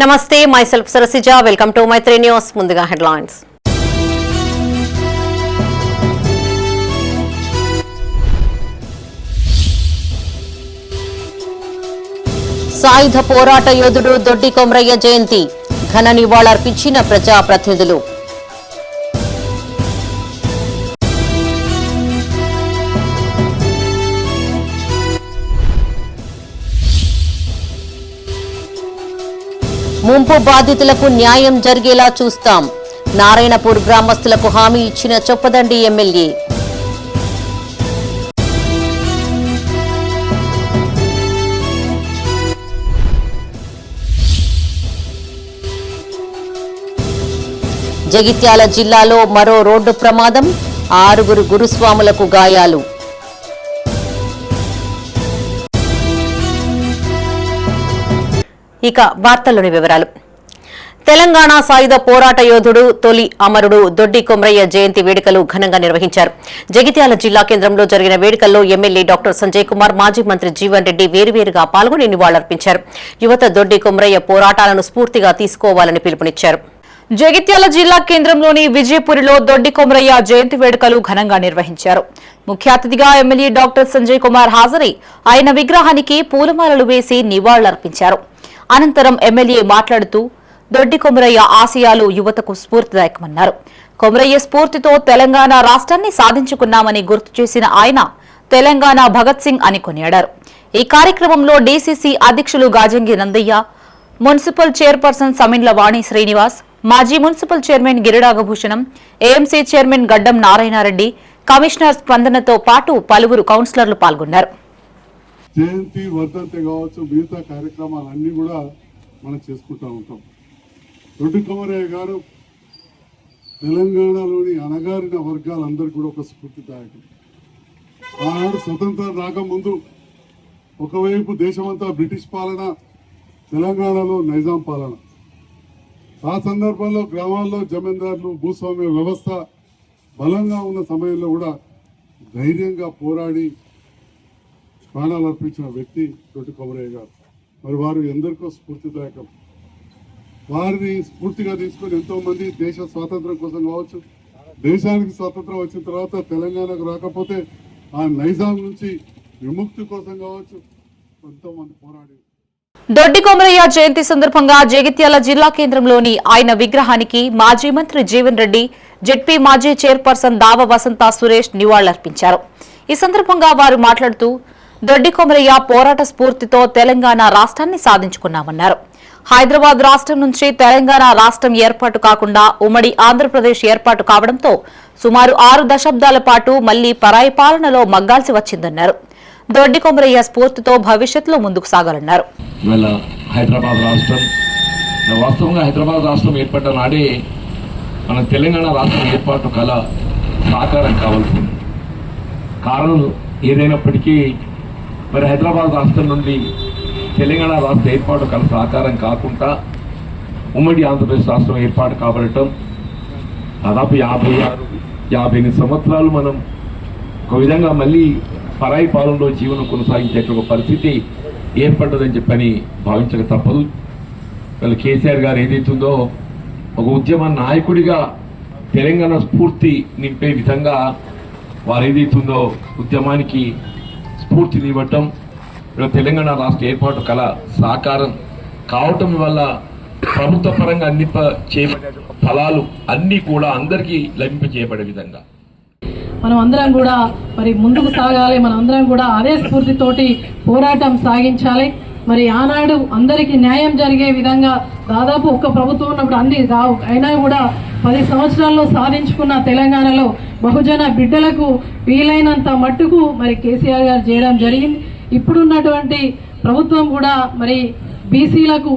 నమస్తే, myself Sarasija. Welcome to Maitri News. ముందుగా headlines. సాయుధ పోరాట యోధుడు దొడ్డి కొమరయ్య జయంతి ఘన నివాళులర్పించిన ప్రజాప్రతినిధులు. ముంపు బాధితులకు న్యాయం జరిగేలా చూస్తాం. నారాయణపూర్ గ్రామస్తులకు హామీ ఇచ్చిన చొప్పదండి ఎమ్మెల్యే. జగిత్యాల జిల్లాలో మరో రోడ్డు ప్రమాదం, 6 గురుస్వాములకు గాయాలు. ఇక వార్తల్లోని వివరాలు. తెలంగాణ సాయుధ పోరాట యోధుడు తొలి అమరుడు దొడ్డి కొమరయ్య జయంతి వేడుకలు ఘనంగా నిర్వహించారు. జగిత్యాల జిల్లా కేంద్రంలో జరిగిన వేడుకల్లో ఎమ్మెల్యే డాక్టర్ సంజయ్ కుమార్, మాజీ మంత్రి జీవన్ రెడ్డి వేరువేరుగా పాల్గొని నివాళులర్పించారు. యువత దొడ్డి కొమరయ్య పోరాటాలను స్ఫూర్తిగా తీసుకోవాలని పిలుపునిచ్చారు. జగిత్యాల జిల్లా కేంద్రంలోని విజయపురిలో దొడ్డి కొమరయ్య జయంతి వేడుకలు ఘనంగా నిర్వహించారు. ముఖ్య అతిథిగా ఎమ్మెల్యే డాక్టర్ సంజయ్ కుమార్ హాజరై ఆయన విగ్రహానికి పూలమాలలు వేసి నివాళులర్పించారు. అనంతరం ఎమ్మెల్యే మాట్లాడుతూ దొడ్డి కొమరయ్య ఆశయాలు యువతకు స్ఫూర్తిదాయకమన్నారు. కొమరయ్య స్ఫూర్తితో తెలంగాణ రాష్ట్రాన్ని సాధించుకున్నామని గుర్తు చేసిన ఆయన తెలంగాణ భగత్ సింగ్ అని కొనియాడారు. ఈ కార్యక్రమంలో డీసీసీ అధ్యక్షులు గాజంగి నందయ్య, మున్సిపల్ చైర్పర్సన్ సమిండ్ల వాణి శ్రీనివాస్, మాజీ మున్సిపల్ చైర్మన్ గిరిడాగభూషణం, ఏఎంసీ చైర్మన్ గడ్డం నారాయణరెడ్డి, కమిషనర్ స్పందనతో పాటు పలువురు కౌన్సిలర్లు పాల్గొన్నారు. జయంతి, వర్ధంతి కావచ్చు, మిగతా కార్యక్రమాలన్నీ కూడా మనం చేసుకుంటూ ఉంటాం. దొడ్డి కొమరయ్య గారు తెలంగాణలోని అణగారిన వర్గాలందరికీ కూడా ఒక స్ఫూర్తిదాయకం. ఆనాడు స్వతంత్రం రాకముందు ఒకవైపు దేశమంతా బ్రిటిష్ పాలన, తెలంగాణలో నైజాం పాలన. ఆ సందర్భంలో గ్రామాల్లో జమీందారులు, భూస్వామ్య వ్యవస్థ బలంగా ఉన్న సమయంలో కూడా ధైర్యంగా పోరాడి ప్రాణాలు అర్పించిన వ్యక్తి దొడ్డి కొమరయ్య గారు. మరి వారు ఎందరికో స్ఫూర్తిదాయకం. వారిని స్ఫూర్తిగా తీసుకొని ఎంతోమంది దేశ స్వాతంత్రం కోసం కావచ్చు, దేశానికి స్వాతంత్రం వచ్చిన తర్వాత తెలంగాణకు రాకపోతే ఆ నైజాం నుంచి విముక్తి కోసం కావచ్చు ఎంతోమంది పోరాడి. దొడ్డి కొమరయ్య జయంతి సందర్భంగా జగిత్యాల జిల్లా కేంద్రంలోని ఆయన విగ్రహానికి మాజీ మంత్రి జీవన్ రెడ్డి, జెడ్పీ మాజీ చైర్పర్సన్ దావ వసంత సురేష్ నివాళులర్పించారు. ఈ సందర్భంగా వారు మాట్లాడుతూ దొడ్డి కొమరయ్య పోరాట స్ఫూర్తితో తెలంగాణ రాష్ట్రాన్ని సాధించుకున్నామన్నారు. హైదరాబాద్ రాష్ట్రం నుంచి తెలంగాణ రాష్ట్రం ఏర్పాటు కాకుండా ఉమ్మడి ఆంధ్రప్రదేశ్ ఏర్పాటు కావడంతో సుమారు 6 దశాబ్దాల పాటు మళ్లీ పరాయి పాలనలో మగ్గాల్సి వచ్చిందన్నారు. దొడ్డి కొమరయ్య స్ఫూర్తితో భవిష్యత్తులో ముందుకు సాగాలన్నారు. హైదరాబాద్ రాష్ట్రం ఏర్పడ్డ నాడే మన తెలంగాణ రాష్ట్రం ఏర్పాటు కళ సాకారం కావాల్సింది. కారణం ఏదైనప్పటికీ మరి హైదరాబాద్ రాష్ట్రం నుండి తెలంగాణ రాష్ట్ర ఏర్పాటు కళ సాకారం కాకుండా ఉమ్మడి ఆంధ్రప్రదేశ్ రాష్ట్రం ఏర్పాటు కాబడటం దాదాపు 58 సంవత్సరాలు మనం ఒక విధంగా మళ్ళీ పరాయి పాలనలో జీవనం కొనసాగించేటువంటి పరిస్థితి ఏర్పడ్డదని చెప్పని భావించక తప్పదు. వాళ్ళు కేసీఆర్ గారు ఏదైతుందో ఒక ఉద్యమ నాయకుడిగా తెలంగాణ స్ఫూర్తి నింపే విధంగా వారు ఏదైతుందో ఉద్యమానికి స్ఫూర్తినివ్వటం, తెలంగాణ రాష్ట్ర ఏర్పాటు కళ సాకారం కావటం వల్ల ప్రభుత్వ పరంగా చేయబడే ఫలాలు అన్నీ కూడా అందరికీ లభింపజేయబడే విధంగా మనం అందరం కూడా మరి ముందుకు సాగాలి. మనం అందరం కూడా అదే స్ఫూర్తితోటి పోరాటం సాగించాలి. మరి ఆనాడు అందరికీ న్యాయం జరిగే విధంగా దాదాపు ఒక్క ప్రభుత్వం ఉన్నప్పుడు అన్ని రావు అయినా కూడా 10 సంవత్సరాల్లో సాధించుకున్న తెలంగాణలో బహుజన బిడ్డలకు వీలైనంత మట్టుకు మరి కేసీఆర్ గారు చేయడం జరిగింది. ఇప్పుడున్నటువంటి ప్రభుత్వం కూడా మరి బీసీలకు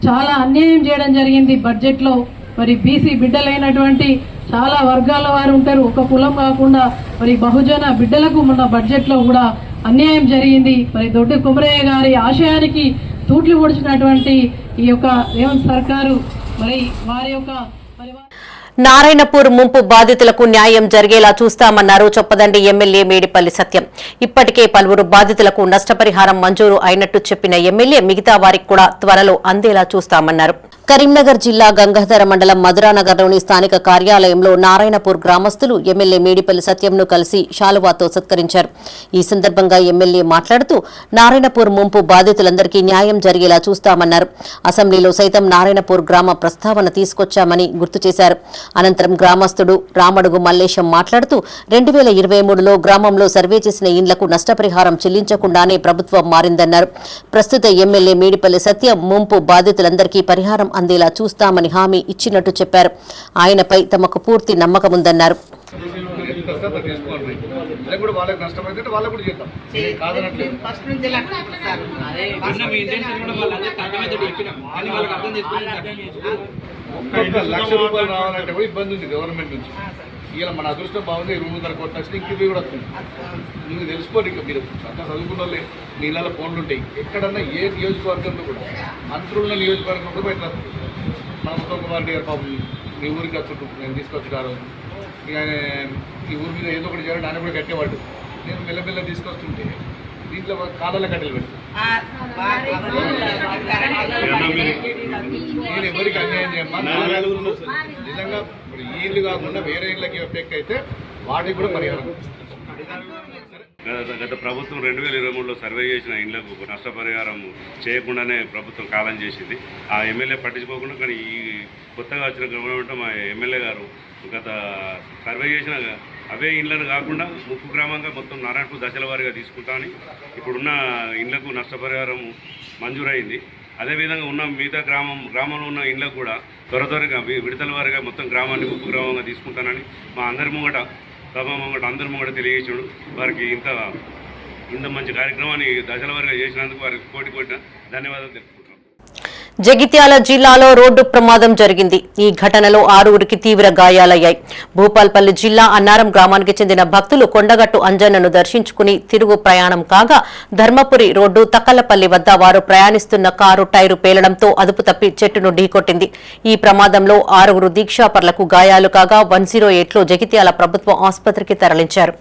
చాలా అన్యాయం చేయడం జరిగింది. బడ్జెట్లో మరి బీసీ బిడ్డలైనటువంటి చాలా వర్గాల వారు ఉంటారు, ఒక కులం కాకుండా మరి బహుజన బిడ్డలకు మన బడ్జెట్లో కూడా అన్యాయం జరిగింది. మరి దొడ్డి కొమరయ్య గారి ఆశయానికి తూట్లు పొడిచినటువంటి ఈ యొక్క రేవంత్ సర్కారు మరి వారి యొక్క నారాయణపూర్ ముంపు బాధితులకు న్యాయం జరిగేలా చూస్తామన్నారు చొప్పదండి ఎమ్మెల్యే మేడిపల్లి సత్యం. ఇప్పటికే పలువురు బాధితులకు నష్టపరిహారం మంజూరు అయినట్టు చెప్పిన ఎమ్మెల్యే మిగతా వారికి కూడా త్వరలో అందేలా చూస్తామన్నారు. కరీంనగర్ జిల్లా గంగాధర మండలం మధురానగర్లోని స్థానిక కార్యాలయంలో నారాయణపూర్ గ్రామస్తులు ఎమ్మెల్యే మేడిపల్లి సత్యంను కలిసి శాలువాతో సత్కరించారు. ఈ సందర్భంగా ఎమ్మెల్యే మాట్లాడుతూ నారాయణపూర్ ముంపు బాధితులందరికీ న్యాయం జరిగేలా చూస్తామన్నారు. అసెంబ్లీలో సైతం నారాయణపూర్ గ్రామ ప్రస్తావన తీసుకొచ్చామని గుర్తు చేశారు. అనంతరం గ్రామస్తుడు రామడుగు మల్లేశం మాట్లాడుతూ 2023లో గ్రామంలో సర్వే చేసిన ఇండ్లకు నష్టపరిహారం చెల్లించకుండానే ప్రభుత్వం మారిందన్నారు. ప్రస్తుత ఎమ్మెల్యే మేడిపల్లి సత్యం ముంపు బాధితులందరికీ పరిహారం అందేలా చూస్తామని హామీ ఇచ్చినట్టు చెప్పారు. ఆయనపై తమకు పూర్తి నమ్మకముందన్నారు. ₹1,00,000 రావాలంటే కూడా ఇబ్బంది ఉంది గవర్నమెంట్ నుంచి. ఇలా మన అదృష్టం బాగుంది, 200 కోట్ల లక్షలు ఇంక ఇవి కూడా వస్తుంది. మీకు తెలుసుకోండి, ఇక మీరు అంతా చదువుకున్న వాళ్ళే, మీ ఇళ్ళ ఫోన్లు ఉంటాయి. ఎక్కడన్నా ఏ నియోజకవర్గంలో కూడా మంత్రుల నియోజకవర్గంలో కూడా ఇట్లా మన ఉత్తమ్ కుమార్ రెడ్డి గారు పాపం మీ ఊరికి వచ్చుంటు నేను తీసుకొచ్చున్నారు. ఇక ఆయన ఈ ఊరి మీద ఏదో ఒకటి చేయాలంటే ఆయన కూడా కట్టేవాడు. నేను మెల్లమెల్ల తీసుకొస్తుంటే దీంట్లో కాళ్ళలో కట్టెలు పెడతాను. నేను ఎవరికి అన్యాయం చేయమ్మా. నిజంగా ఇప్పుడు ఈ ఇల్లు కాకుండా వేరే ఇళ్ళకి ఎఫెక్ట్ అయితే వాటికి కూడా పరిహారం. గత ప్రభుత్వం 2023లో సర్వే చేసిన ఇండ్లకు నష్టపరిహారం చేయకుండానే ప్రభుత్వం కాలం చేసింది. ఆ ఎమ్మెల్యే పట్టించుకోకుండా, కానీ ఈ కొత్తగా వచ్చిన గవర్నమెంట్ మా ఎమ్మెల్యే గారు గత సర్వే చేసిన అవే ఇండ్లను కాకుండా ముప్పు గ్రామంగా మొత్తం నారాయణపూర్ దశల వారీగా తీసుకుంటామని ఇప్పుడున్న ఇండ్లకు నష్టపరిహారం మంజూరైంది. అదేవిధంగా ఉన్న మిగతా గ్రామంలో ఉన్న ఇండ్లకు కూడా త్వరగా విడతల వారీగా మొత్తం గ్రామాన్ని ముప్పు గ్రామంగా తీసుకుంటానని మా అందరి ముంగట సభ ముంగట అందరి ముంగట తెలియజేసాడు. వారికి ఇంత మంచి కార్యక్రమాన్ని దశల వారీగా చేసినందుకు వారికి కోటి ధన్యవాదాలు తెలుపుకుంటున్నాం. జగిత్యాల జిల్లాలో రోడ్డు ప్రమాదం జరిగింది. ఈ ఘటనలో 6గురికి తీవ్ర గాయాలయ్యాయి. భూపాల్పల్లి జిల్లా అన్నారం గ్రామానికి చెందిన భక్తులు కొండగట్టు అంజన్నను దర్శించుకుని తిరుగు ప్రయాణం కాగా ధర్మపురి రోడ్డు తక్కలపల్లి వద్ద వారు ప్రయాణిస్తున్న కారు టైరు పేలడంతో అదుపు తప్పి చెట్టును ఢీకొట్టింది. ఈ ప్రమాదంలో 6గురు దీక్షాపరులకు గాయాలు కాగా 108లో జగిత్యాల ప్రభుత్వ ఆసుపత్రికి తరలించారు.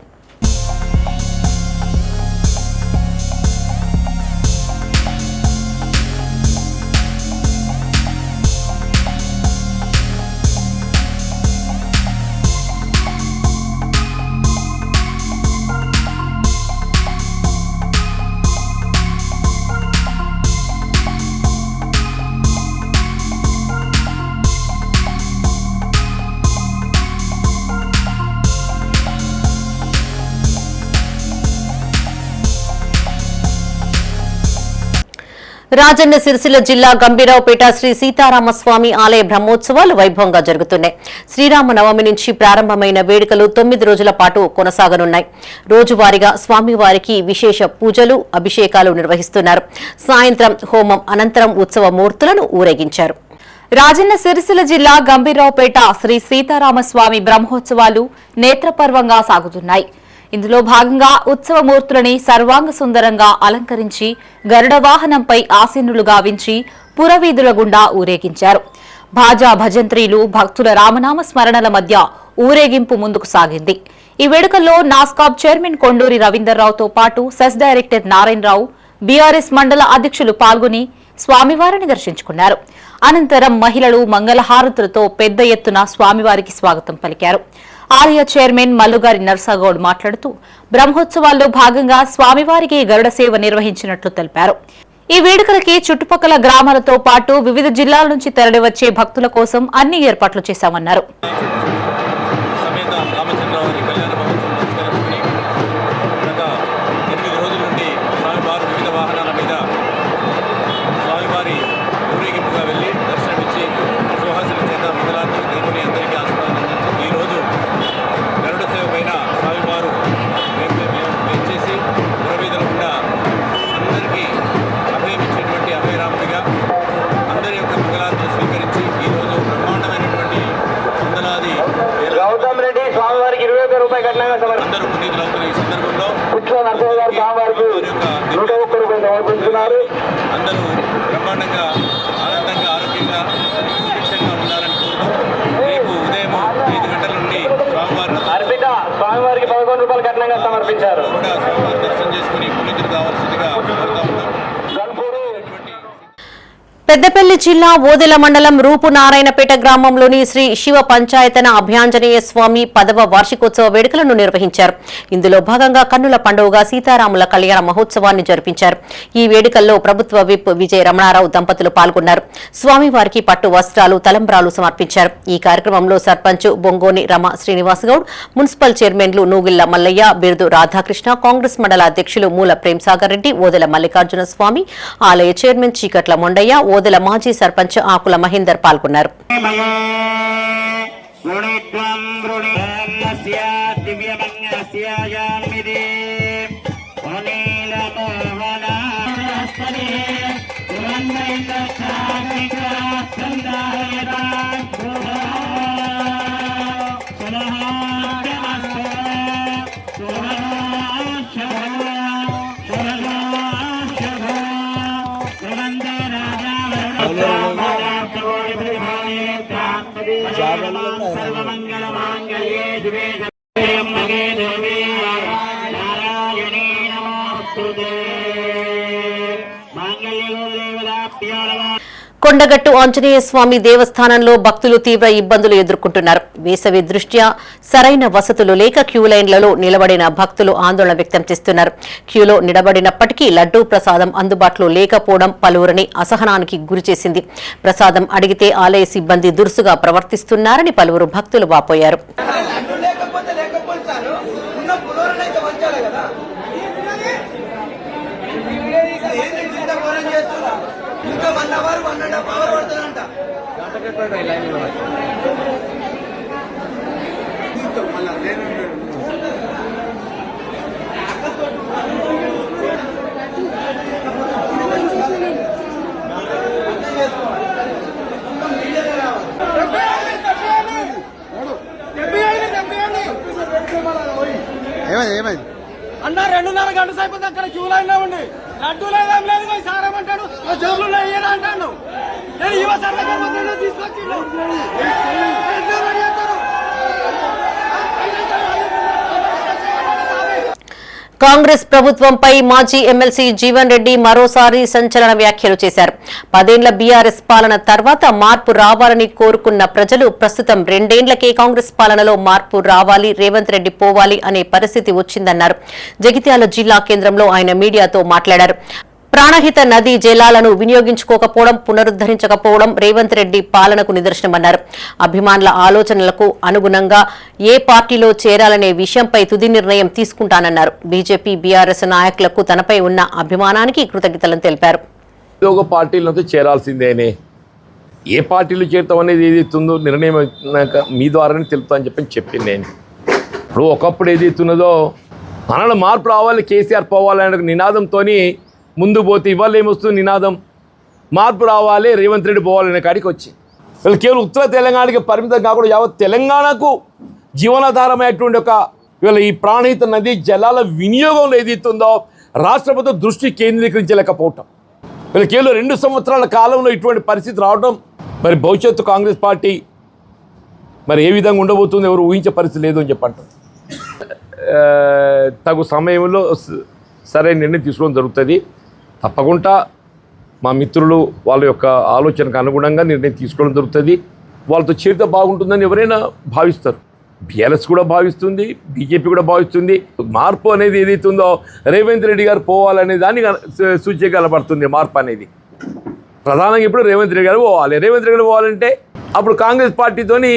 రాజన్న సిరిసిల్ల జిల్లా గంభీరావుపేట శ్రీ సీతారామస్వామి ఆలయ బ్రహ్మోత్సవాలు వైభవంగా జరుగుతున్నాయి. శ్రీరామనవమి నుంచి ప్రారంభమైన వేడుకలు 9 రోజుల పాటు కొనసాగనున్నాయి. రోజువారీగా స్వామివారికి విశేష పూజలు, అభిషేకాలు నిర్వహిస్తున్నారు. సాయంత్రం హోమం అనంతరం ఉత్సవ మూర్తులను ఊరేగించారు. రాజన్న సిరిసిల్ల జిల్లా గంభీరావుపేట శ్రీ సీతారామస్వామి బ్రహ్మోత్సవాలు నేత్రపర్వంగా సాగుతున్నాయి. ఇందులో భాగంగా ఉత్సవమూర్తులని సర్వాంగ సుందరంగా అలంకరించి గరుడ వాహనంపై ఆసీనులుగా వించి పురవీధుల గుండా ఊరేగించారు. భాజా భజంత్రీలు, భక్తుల రామనామ స్మరణల మధ్య ఊరేగింపు ముందుకు సాగింది. ఈ వేడుకల్లో నాస్కాబ్ చైర్మన్ కొండూరి రవీందర్రావుతో పాటు సెస్ డైరెక్టర్ నారాయణరావు, బీఆర్ఎస్ మండల అధ్యక్షులు పాల్గొని స్వామివారిని దర్శించుకున్నారు. అనంతరం మహిళలు మంగళహారతులతో పెద్ద ఎత్తున స్వామివారికి స్వాగతం పలికారు. ఆలయ చైర్మన్ మల్లుగారి నర్సాగౌడ్ మాట్లాడుతూ బ్రహ్మోత్సవాల్లో భాగంగా స్వామివారికి గరుడ సేవ నిర్వహించినట్లు తెలిపారు. ఈ వేడుకలకి చుట్టుపక్కల గ్రామాలతో పాటు వివిధ జిల్లాల నుంచి తరలివచ్చే భక్తుల కోసం అన్ని ఏర్పాట్లు చేశామన్నారు. అందరూ పునీతులవుతున్న ఈ సందర్భంలో అందరూ బ్రహ్మాండంగా ఆనందంగా ఆరోగ్యంగా సుభిక్షంగా ఉండాలని కోరుతూ రేపు ఉదయం పెద్దపల్లి జిల్లా ఓదెల మండలం రూపునారాయణపేట గ్రామంలోని శ్రీ శివ పంచాయతన అభయాంజనేయ స్వామి 10వ వార్షికోత్సవ వేడుకలను నిర్వహించారు. ఇందులో భాగంగా కన్నుల పండుగగా సీతారాముల కళ్యాణ మహోత్సవాన్ని జరిపించారు. ఈ వేడుకల్లో ప్రభుత్వ విప్ విజయ రమణారావు దంపతులు పాల్గొన్నారు. స్వామివారికి పట్టు వస్త్రాలు, తలంబ్రాలు సమర్పించారు. ఈ కార్యక్రమంలో సర్పంచ్ బొంగోని రమ శ్రీనివాస్ గౌడ్, మున్సిపల్ చైర్మన్లు నూగిళ్ల మల్లయ్య, బిర్దు రాధాకృష్ణ, కాంగ్రెస్ మండల అధ్యక్షులు మూల ప్రేమ్సాగర్ రెడ్డి, ఓదెల మల్లికార్జున స్వామి, ఆలయ చైర్మన్ చీకట్ల మొండయ్య, ఓదెల మాజీ సర్పంచ్ ఆకుల మహేందర్ పాల్గొన్నారు. కొండగట్టు ఆంజనేయ స్వామి దేవస్థానంలో భక్తులు తీవ్ర ఇబ్బందులు ఎదుర్కొంటున్నారు. వేసవి దృష్ట్యా సరైన వసతులు లేక క్యూ లైన్లలో నిలబడిన భక్తులు ఆందోళన వ్యక్తం చేస్తున్నారు. క్యూలో నిలబడినప్పటికీ లడ్డూ ప్రసాదం అందుబాటులో లేకపోవడం పలువురిని అసహనానికి గురిచేసింది. ప్రసాదం అడిగితే ఆలయ సిబ్బంది దురుసుగా ప్రవర్తిస్తున్నారని పలువురు భక్తులు వాపోయారు. అన్న 2.5 గంటల సేపు అక్కడ క్యూ లైన్ లో ఉండి లడ్డూ లేదేం లేదు సారమంటాడు జోబులు అయ్యేలా అంటాను. నేను యువ సర్వకర్మ తీసుకొచ్చి కాంగ్రెస్ ప్రభుత్వంపై మాజీ ఎమ్మెల్సీ జీవన్ రెడ్డి మరోసారి సంచలన వ్యాఖ్యలు చేశారు. 10 ఏళ్ల బీఆర్ఎస్ పాలన తర్వాత మార్పు రావాలని కోరుకున్న ప్రజలు ప్రస్తుతం 2 ఏళ్లకే కాంగ్రెస్ పాలనలో మార్పు రావాలి, రేవంత్ రెడ్డి పోవాలి అనే పరిస్థితి వచ్చిందన్నారు. జగిత్యాల జిల్లా కేంద్రంలో ఆయన మీడియాతో మాట్లాడారు. ప్రాణహిత నదీ జలాలను వినియోగించుకోకపోవడం, పునరుద్దరించకపోవడం రేవంత్ రెడ్డి పాలనకు నిదర్శనమన్నారు. అభిమానుల ఆలోచనలకు అనుగుణంగా ఏ పార్టీలో చేరాలనే విషయంపై తుది నిర్ణయం తీసుకుంటానన్నారు. బీజేపీ, బీఆర్ఎస్ నాయకులకు తనపై ఉన్న అభిమానానికి కృతజ్ఞతలను తెలిపారు. పార్టీలతో చేరాల్సిందేనే, ఏ పార్టీలు చేరుతాం అనేది ఏదైతుందో నిర్ణయం మీ ద్వారానే తెలుపుతా అని చెప్పింది నేను. ఇప్పుడు ఒకప్పుడు ఏదైతున్నదో మనలో మార్పు రావాలి, కేసీఆర్ పోవాలనే నినాదంతో ముందు పోతే ఇవాళ ఏమొస్తుంది నినాదం, మార్పు రావాలి, రేవంత్ రెడ్డి పోవాలనే కాడికి వచ్చి వీళ్ళు కేవలం ఉత్తర తెలంగాణకి పరిమితం కాకుండా యావత్ తెలంగాణకు జీవనాధారమైనటువంటి ఇవాళ ఈ ప్రాణహిత నది జలాల వినియోగంలో ఏదైతుందో రాష్ట్ర ప్రభుత్వం దృష్టి కేంద్రీకరించలేకపోవటం, వీళ్ళు కేవలం 2 సంవత్సరాల కాలంలో ఇటువంటి పరిస్థితి రావడం, మరి భవిష్యత్తు కాంగ్రెస్ పార్టీ మరి ఏ విధంగా ఉండబోతుందో ఎవరు ఊహించే పరిస్థితి లేదు అని చెప్పంటారు. తగు సమయంలో సరైన నిర్ణయం తీసుకోవడం జరుగుతుంది. తప్పకుండా మా మిత్రులు వాళ్ళ యొక్క ఆలోచనకు అనుగుణంగా నిర్ణయం తీసుకోవడం జరుగుతుంది. వాళ్ళతో చేరితే బాగుంటుందని ఎవరైనా భావిస్తారు. బీఆర్ఎస్ కూడా భావిస్తుంది, బీజేపీ కూడా భావిస్తుంది. మార్పు అనేది ఏదైతుందో రేవంత్ రెడ్డి గారు పోవాలనే దాన్ని సూచిక కనబడుతుంది. మార్పు అనేది ప్రధానంగా ఇప్పుడు రేవంత్ రెడ్డి గారు పోవాలి. రేవంత్ రెడ్డి గారు పోవాలంటే అప్పుడు కాంగ్రెస్ పార్టీతోని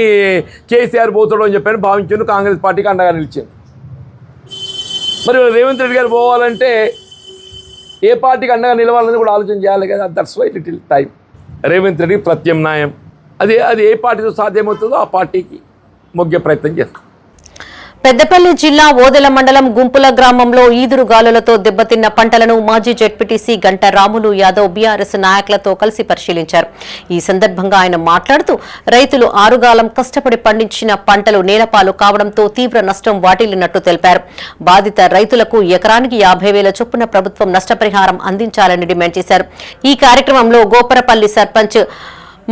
కేసీఆర్ పోతాడు అని చెప్పని భావించాను. కాంగ్రెస్ పార్టీకి అండగా నిలిచాను. మరి రేవంత్ రెడ్డి గారు పోవాలంటే ఏ పార్టీకి అండగా నిలవాలని కూడా ఆలోచన చేయాలి కదా. That's why little time. Revanth Reddy ప్రత్యామ్నాయం అది ఏ పార్టీతో సాధ్యమవుతుందో ఆ పార్టీకి మొగ్గే ప్రయత్నం చేస్తాం. పెద్దపల్లి జిల్లా ఓదెల మండలం గుంపుల గ్రామంలో ఈదురుగాలులతో దెబ్బతిన్న పంటలను మాజీ జెడ్పీటీసీ గంట రాములు యాదవ్ బీఆర్ఎస్ నాయకులతో కలిసి పరిశీలించారు. ఈ సందర్భంగా ఆయన మాట్లాడుతూ రైతులు ఆరుగాలం కష్టపడి పండించిన పంటలు నేలపాలు కావడంతో తీవ్ర నష్టం వాటిల్లినట్టు తెలిపారు. బాధిత రైతులకు ఎకరానికి 50,000 చొప్పున ప్రభుత్వం నష్టపరిహారం అందించాలని డిమాండ్ చేశారు. ఈ కార్యక్రమంలో గోపరపల్లి సర్పంచ్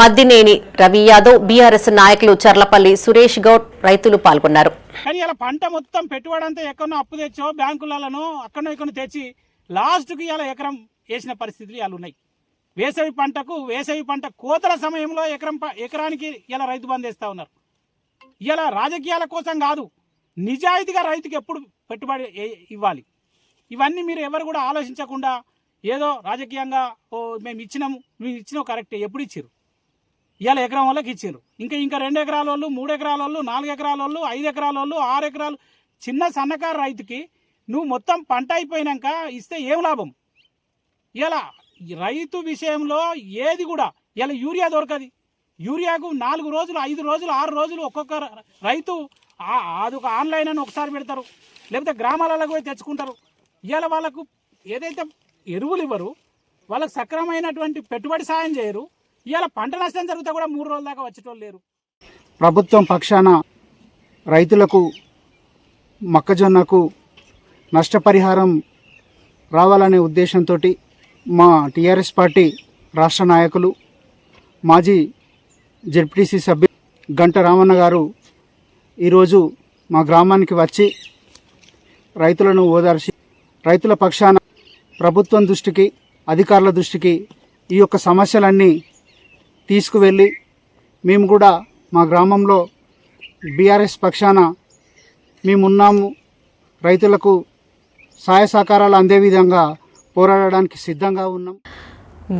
మద్దినేని రవి యాదవ్, బీఆర్ఎస్ నాయకులు చర్లపల్లి సురేష్ గౌడ్ రైతులు పాల్గొన్నారు. కానీ ఇలా పంట మొత్తం పెట్టుబడి అంతా ఎక్కడో అప్పు తెచ్చో బ్యాంకులలో అక్కడో ఇక్కడ తెచ్చి లాస్ట్కి ఇలా ఎకరం వేసిన పరిస్థితులు ఇలా ఉన్నాయి. వేసవి పంట కోతల సమయంలో ఎకరానికి ఇలా రైతు బంధు వేస్తూ ఉన్నారు. ఇలా రాజకీయాల కోసం కాదు, నిజాయితీగా రైతుకి ఎప్పుడు పెట్టుబడి ఇవ్వాలి. ఇవన్నీ మీరు ఎవరు కూడా ఆలోచించకుండా ఏదో రాజకీయంగా మేము ఇచ్చినావు కరెక్టే, ఎప్పుడు ఇచ్చారు? ఇవాళ ఎకరం వాళ్ళకి ఇచ్చారు. ఇంకా 2 ఎకరాల వాళ్ళు, 3 ఎకరాల వాళ్ళు, 4 ఎకరాల వాళ్ళు, 5 ఎకరాల వాళ్ళు, 6 ఎకరాలు చిన్న సన్నకారు రైతుకి నువ్వు మొత్తం పంట అయిపోయినాక ఇస్తే ఏం లాభం? ఇలా రైతు విషయంలో ఏది కూడా ఇలా యూరియా దొరకదు. యూరియాకు 4 రోజులు, 5 రోజులు, 6 రోజులు ఒక్కొక్క రైతు అదొక ఆన్లైన్ అని ఒకసారి పెడతారు, లేకపోతే గ్రామాలలో పోయి తెచ్చుకుంటారు. ఇవాళ వాళ్ళకు ఏదైతే ఎరువులు ఇవ్వరు, వాళ్ళకు సక్రమైనటువంటి పెట్టుబడి సాయం చేయరు. ఇవాళ పంట నష్టం జరిగితే కూడా 3 రోజుల దాకా వచ్చేటోళ్ళు లేరు. ప్రభుత్వం పక్షాన రైతులకు మొక్కజొన్నకు నష్టపరిహారం రావాలనే ఉద్దేశంతో మా టీఆర్ఎస్ పార్టీ రాష్ట్ర నాయకులు మాజీ జెడ్పీటీసీ సభ్యులు గంట రామన్న గారు ఈరోజు మా గ్రామానికి వచ్చి రైతులను ఓదార్చి రైతుల పక్షాన ప్రభుత్వం దృష్టికి, అధికారుల దృష్టికి ఈ యొక్క సమస్యలన్నీ తీసుకువెళ్ళి మేము కూడా మా గ్రామంలో బీఆర్ఎస్ పక్షాన మేమున్నాము, రైతులకు సహాయ సహకారాలు అందే విధంగా పోరాడడానికి సిద్ధంగా ఉన్నాం.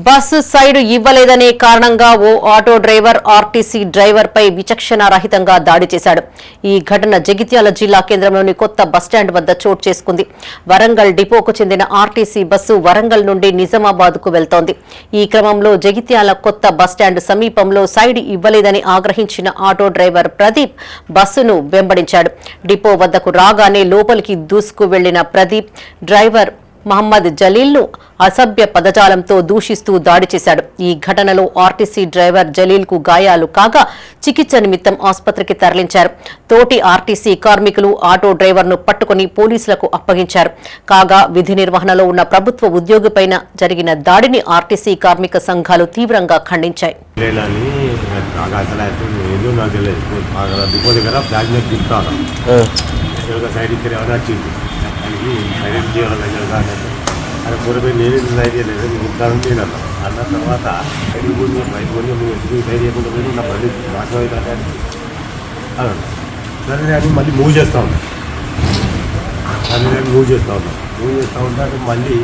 బస్సు సైడ్ ఇవ్వలేదనే కారణంగా ఓ ఆటో డ్రైవర్ ఆర్టీసీ డ్రైవర్ పై విచక్షణ రహితంగా దాడి చేశాడు. ఈ ఘటన జగిత్యాల జిల్లా కేంద్రంలోని కొత్త బస్టాండ్ వద్ద చోటు చేసుకుంది. వరంగల్ డిపోకు చెందిన ఆర్టీసీ బస్సు వరంగల్ నుండి నిజామాబాద్ కు వెళ్తోంది. ఈ క్రమంలో జగిత్యాల కొత్త బస్టాండ్ సమీపంలో సైడ్ ఇవ్వలేదని ఆగ్రహించిన ఆటో డ్రైవర్ ప్రదీప్ బస్సును వెంబడించాడు. డిపో వద్దకు రాగానే లోపలికి దూసుకు వెళ్లిన ప్రదీప్ డ్రైవర్ మహమ్మద్ జలీల్ను అసభ్య పదజాలంతో దూషిస్తూ దాడి చేశాడు. ఈ ఘటనలో ఆర్టీసీ డ్రైవర్ జలీల్కు గాయాలు కాగా చికిత్స నిమిత్తం ఆసుపత్రికి తరలించారు. తోటి ఆర్టీసీ కార్మికులు ఆటో డ్రైవర్ను పట్టుకుని పోలీసులకు అప్పగించారు. కాగా విధి నిర్వహణలో ఉన్న ప్రభుత్వ ఉద్యోగిపైన జరిగిన దాడిని ఆర్టీసీ కార్మిక సంఘాలు తీవ్రంగా ఖండించాయి. అది కూరపోయి నేను సైడ్ చేయలేదు, ఉంటానని నేను అన్నా. అన్న తర్వాత సైడ్ కొని బయట కొని ఎందుకు సైడ్ చేయకుండా పోయి నా బండి నాశనం అవుతుంటే అన్నాడు. సరే అని మళ్ళీ మూవ్ చేస్తూ ఉన్నాను. మూవ్ చేస్తూ ఉంటే అంటే మళ్ళీ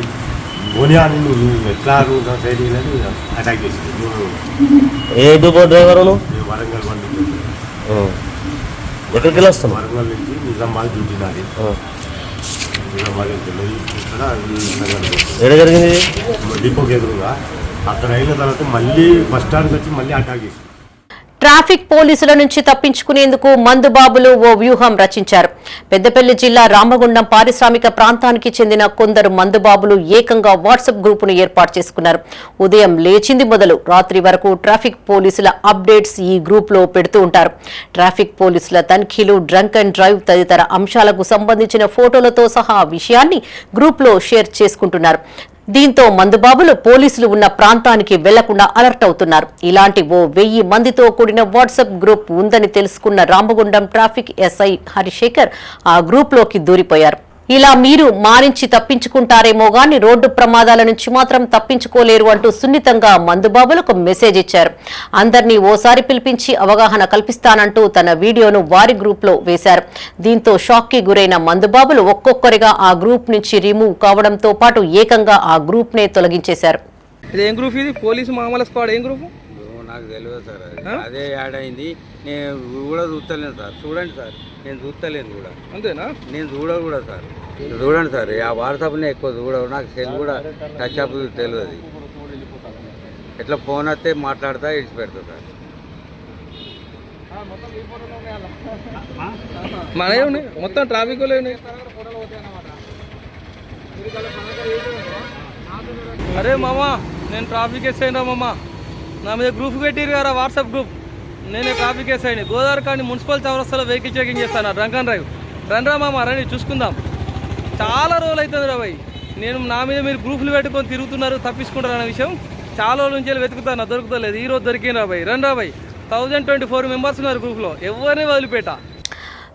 కొని అని నువ్వు ఎట్లా నువ్వు సైడ్ చేయలేదు అటాక్ చేసింది. ఏ డిపో డ్రైవర్ వరంగల్ బండి ఎక్కడికి వెళ్ళి వస్తాను? వరంగల్ నుంచి నిజామాబాద్ డ్యూటీ నాది. ఎక్కడ జరిగింది? డిపోకి ఎదురుగా. అక్కడ అయిన తర్వాత మళ్ళీ బస్ స్టాండ్కి వచ్చి మళ్ళీ అటాక్ చేసి ట్రాఫిక్ పోలీసుల నుంచి తప్పించుకునేందుకు మందుబాబులు ఓ వ్యూహం రచించారు. పెద్దపల్లి జిల్లా రామగుండం పారిశ్రామిక ప్రాంతానికి చెందిన కొందరు మందుబాబులు ఏకంగా వాట్సాప్ గ్రూపును ఏర్పాటు చేసుకున్నారు. ఉదయం లేచింది మొదలు రాత్రి వరకు ట్రాఫిక్ పోలీసుల అప్డేట్స్ ఈ గ్రూప్లో పెడుతూ ఉంటారు. ట్రాఫిక్ పోలీసుల తనిఖీలు, డ్రంక్ అండ్ డ్రైవ్ తదితర అంశాలకు సంబంధించిన ఫోటోలతో సహా విషయాన్ని గ్రూప్లో షేర్ చేసుకుంటున్నారు. దీంతో మందుబాబులు పోలీసులు ఉన్న ప్రాంతానికి వెళ్లకుండా అలర్ట్ అవుతున్నారు. ఇలాంటి ఓ 1000 మందితో కూడిన వాట్సాప్ గ్రూప్ ఉందని తెలుసుకున్న రామగుండం ట్రాఫిక్ ఎస్ఐ హరిశేఖర్ ఆ గ్రూప్లోకి దూరిపోయారు. ఇలా మీరు మారించి తప్పించుకుంటారేమో గాని రోడ్డు ప్రమాదాల నుంచి మాత్రం తప్పించుకోలేరు అంటూ సున్నితంగా మందుబాబులకు మెసేజ్ ఇచ్చారు. అందరినీ ఓసారి పిలిపించి అవగాహన కల్పిస్తానంటూ తన వీడియోను వారి గ్రూప్లో వేశారు. దీంతో షాక్ కి గురైన మందుబాబులు ఒక్కొక్కరిగా ఆ గ్రూప్ నుంచి రిమూవ్ కావడంతో పాటు ఏకంగా ఆ గ్రూప్ నే తొలగించేశారు. ఏం గ్రూప్ ఇది? పోలీసు మామూలు స్క్వాడ్ ఏం గ్రూప్? నాకు తెలియదు సార్, అదే యాడ్ అయింది. నేను కూడా చూస్తలేను సార్. చూడండి సార్, నేను చూస్తలేను కూడా. అంతేనా? నేను చూడదు కూడా సార్. చూడండి సార్, ఆ వాట్సాప్నే ఎక్కువ చూడవు. నాకు సెల్ కూడా టచ్ అప్ తెలియదు. ఎట్లా ఫోన్ వస్తే మాట్లాడతా ఇడిచి పెడతా సార్. మనమే ఉన్నాయి మొత్తం ట్రాఫిక్ ఉన్నాయి. అరే మామా, నేను ట్రాఫిక్ ఎస్ అయినా మామా. నా మీద గ్రూప్ పెట్టిరు కదా, వాట్సాప్ గ్రూప్. నేనే ట్రాఫిక్ ఎస్ అయినా. గోదావరి కానీ మున్సిపల్ చౌరస్తాలో వెహికల్ చెకింగ్ చేస్తాను. Drunk and drive. రండ్రా మామ, రండి చూసుకుందాం. చాలా రోజులు అవుతుంది రా భయ్. నేను నా మీద మీరు గ్రూపులు పెట్టుకొని తిరుగుతున్నారు, తప్పించుకుంటారు అనే విషయం చాలా రోజుల నుంచి వెతుకుతాను, దొరుకుతలేదు. ఈ రోజు దొరికిన రా భయ్. రండి రా భయ్. 1024 మెంబర్స్ ఉన్నారు గ్రూప్లో. ఎవరిని వదిలిపెట్టా.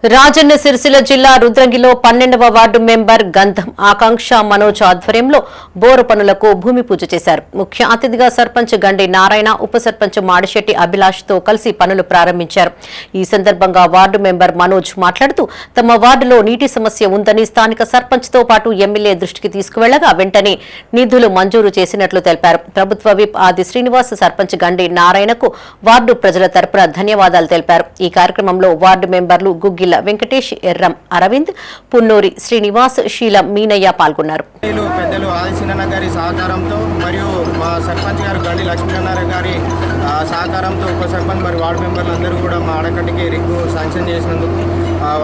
రాజన్న సిరిసిల్ల జిల్లా రుద్రంగిలో 12వ వార్డు మెంబర్ గంధం ఆకాంక్ష మనోజ్ ఆధ్వర్యంలో బోరు పనులకు భూమి పూజ చేశారు. ముఖ్య అతిథిగా సర్పంచ్ గండి నారాయణ, ఉప సర్పంచ్ మాడిశెట్టి అభిలాష్తో కలిసి పనులు ప్రారంభించారు. ఈ సందర్భంగా వార్డు మెంబర్ మనోజ్ మాట్లాడుతూ తమ వార్డులో నీటి సమస్య ఉందని స్థానిక సర్పంచ్తో పాటు ఎమ్మెల్యే దృష్టికి తీసుకువెళ్లగా వెంటనే నిధులు మంజూరు చేసినట్లు తెలిపారు. ప్రభుత్వ విప్ ఆది శ్రీనివాస్, సర్పంచ్ గండి నారాయణకు వార్డు ప్రజల తరపున ధన్యవాదాలు తెలిపారు. ఈ కార్యక్రమంలో వార్డు మెంబర్లు గుగ్గిల వెంకటేష్, ఎర్రం అరవింద్, పున్నూరి శ్రీనివాస్, శీలం మీనయ్య పాల్గొన్నారు. పెద్దలు ఆదిశీనన్న గారి సహకారంతో మరియు మా సర్పంచ్ గారు గండి లక్ష్మీనారాయణ గారి సహకారంతో ఉప సర్పంచ్ మరియు వార్డు మెంబర్లు అందరూ కూడా మా ఆడకట్టుకి రింగు శాంక్షన్ చేసినందుకు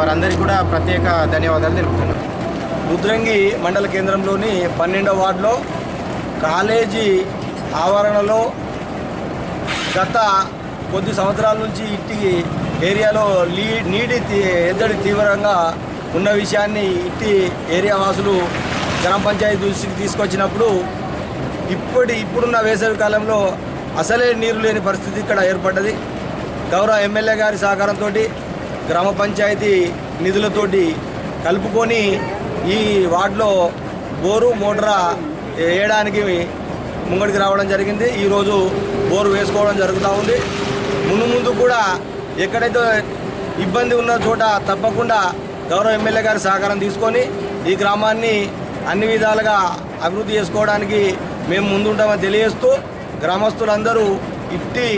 వారందరికీ కూడా ప్రత్యేక ధన్యవాదాలు తెలుపుతున్నాను. రుద్రంగి మండల కేంద్రంలోని 12వ వార్డులో కాలేజీ ఆవరణలో గత కొద్ది సంవత్సరాల నుంచి ఇట్టి ఏరియాలో నీటి ఎద్దడి తీవ్రంగా ఉన్న విషయాన్ని ఇట్టి ఏరియా వాసులు గ్రామ పంచాయతీ దృష్టికి తీసుకొచ్చినప్పుడు ఇప్పుడున్న వేసవి కాలంలో అసలే నీరు లేని పరిస్థితి ఇక్కడ ఏర్పడ్డది. గౌరవ ఎమ్మెల్యే గారి సహకారంతో గ్రామ పంచాయతీ నిధులతోటి కలుపుకొని ఈ వార్డులో బోరు మోటార్ వేయడానికి ముంగడికి రావడం జరిగింది. ఈరోజు బోరు వేసుకోవడం జరుగుతూ ఉంది. ముందు కూడా ఎక్కడైతే ఇబ్బంది ఉన్న చోట తప్పకుండా గౌరవ ఎమ్మెల్యే గారి సహకారం తీసుకొని ఈ గ్రామాన్ని అన్ని విధాలుగా అభివృద్ధి చేసుకోవడానికి మేము ముందుంటామని తెలియజేస్తూ గ్రామస్తులందరూ ఇట్టి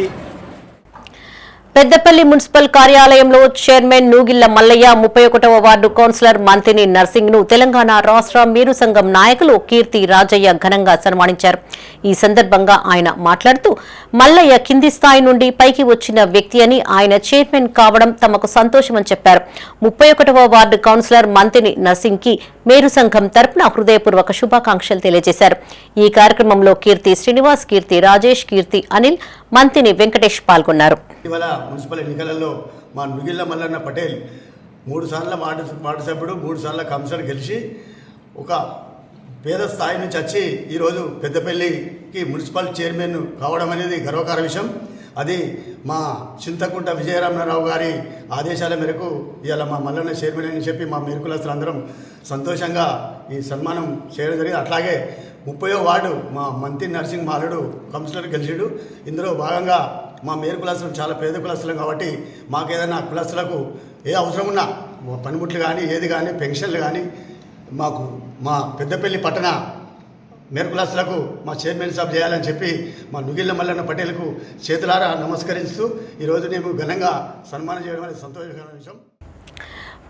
పెద్దపల్లి మున్సిపల్ కార్యాలయంలో చైర్మన్ నూగిళ్ల మల్లయ్య, 31వ వార్డు కౌన్సిలర్ మంతిని నర్సింగ్ ను తెలంగాణ రాష్ట్ర మీరు సంఘం నాయకులు కీర్తి రాజయ్య ఘనంగా సన్మానించారు. ఈ సందర్భంగా ఆయన మాట్లాడుతూ మల్లయ్య కింది స్థాయి నుండి పైకి వచ్చిన వ్యక్తి అని, ఆయన చైర్మన్ కావడం తమకు సంతోషమని చెప్పారు. 31వ వార్డు కౌన్సిలర్ మంతిని నర్సింగ్ కి మేరు సంఘం తరపున హృదయపూర్వక శుభాకాంక్షలు తెలియజేశారు. ఈ కార్యక్రమంలో కీర్తి శ్రీనివాస్, కీర్తి రాజేష్, కీర్తి అనిల్, మంతిని వెంకటేష్ పాల్గొన్నారు. ఇవాళ మున్సిపల్ ఎన్నికలలో మా నుగిళ్ల మల్లన్న పటేల్ 3 సార్ల వార్డు సభ్యుడు, 3 సార్ల కౌన్సిలర్ గెలిచి ఒక పేద స్థాయి నుంచి వచ్చి ఈరోజు పెద్దపల్లికి మున్సిపల్ చైర్మన్ కావడం అనేది గర్వకార విషయం. అది మా చింతకుంట విజయరామరావు గారి ఆదేశాల మేరకు ఇవాళ మా మల్లన్న చైర్మన్ అని చెప్పి మా మేరుకులస్తులు అందరం సంతోషంగా ఈ సన్మానం చేయడం జరిగింది. అట్లాగే 30వ వార్డు మా మంతి నర్సింగ్ మాలుడు కౌన్సిలర్ గెలిచాడు. ఇందులో భాగంగా మా మేరు కులస్తులు చాలా పేద కులస్తులం కాబట్టి మాకు ఏదైనా కులస్తులకు ఏ అవసరం ఉన్నా పనిముట్లు కానీ ఏది కానీ పెన్షన్లు కానీ మాకు మా పెద్దపల్లి పట్టణ మేరు కులస్తులకు మా చైర్మన్ సాబ్ చేయాలని చెప్పి మా నుగిళ్ల మల్లన్న పటేల్కు చేతులారా నమస్కరిస్తూ ఈరోజు నేను ఘనంగా సన్మానం చేయడం అనేది సంతోషకరమైన విషయం.